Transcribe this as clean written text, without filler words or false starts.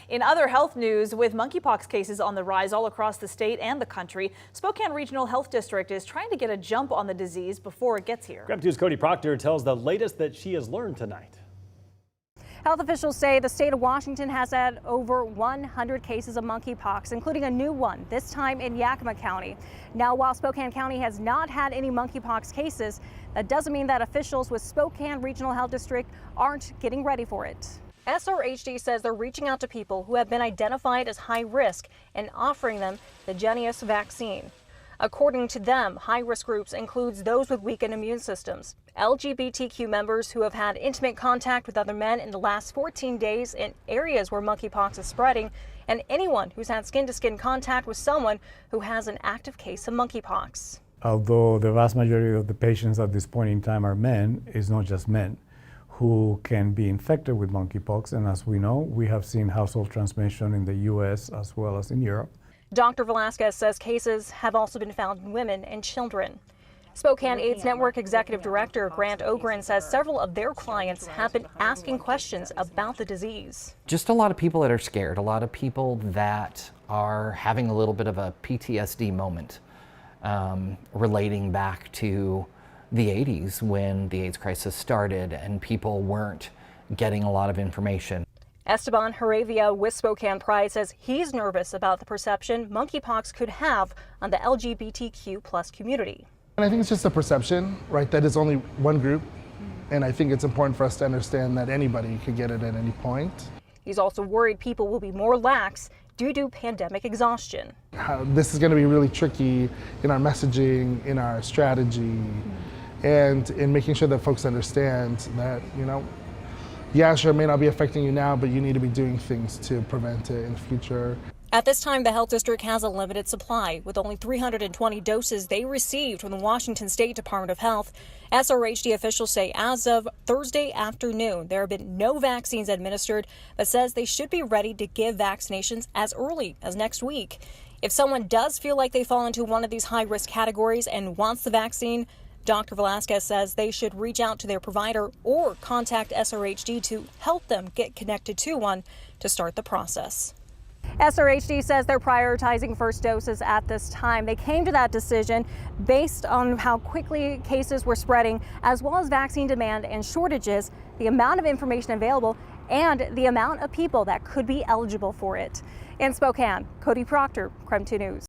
In other health news, with monkeypox cases on the rise all across the state and the country, Spokane Regional Health District is trying to get a jump on the disease before it gets here. KREM 2's Cody Proctor tells the latest that she has learned tonight. Health officials say the state of Washington has had over 100 cases of monkeypox, including a new one, this time in Yakima County. Now, while Spokane County has not had any monkeypox cases, that doesn't mean that officials with Spokane Regional Health District aren't getting ready for it. SRHD says they're reaching out to people who have been identified as high risk and offering them the Jynneos vaccine. According to them, high-risk groups includes those with weakened immune systems, LGBTQ members who have had intimate contact with other men in the last 14 days in areas where monkeypox is spreading, and anyone who's had skin-to-skin contact with someone who has an active case of monkeypox. Although the vast majority of the patients at this point in time are men, it's not just men who can be infected with monkeypox, and as we know, we have seen household transmission in the U.S. as well as in Europe. Dr. Velasquez says cases have also been found in women and children. Spokane AIDS Network Executive Director Grant Ogren says several of their clients have been asking questions about the disease. Just a lot of people that are scared, a lot of people that are having a little bit of a PTSD moment relating back to the 80s when the AIDS crisis started and people weren't getting a lot of information. Esteban Heravia with Spokane Pride says he's nervous about the perception monkeypox could have on the LGBTQ plus community. And I think it's just a perception, right? That is only one group. And I think it's important for us to understand that anybody could get it at any point. He's also worried people will be more lax due to pandemic exhaustion. This is going to be really tricky in our messaging, in our strategy, and in making sure that folks understand that, yeah, sure, it may not be affecting you now, but you need to be doing things to prevent it in the future. At this time, the health district has a limited supply, with only 320 doses they received from the Washington State Department of Health. SRHD officials say as of Thursday afternoon, there have been no vaccines administered, but says they should be ready to give vaccinations as early as next week. If someone does feel like they fall into one of these high-risk categories and wants the vaccine, Dr. Velasquez says they should reach out to their provider or contact SRHD to help them get connected to one to start the process. SRHD says they're prioritizing first doses at this time. They came to that decision based on how quickly cases were spreading, as well as vaccine demand and shortages, the amount of information available, and the amount of people that could be eligible for it. In Spokane, Cody Proctor, KREM 2 News.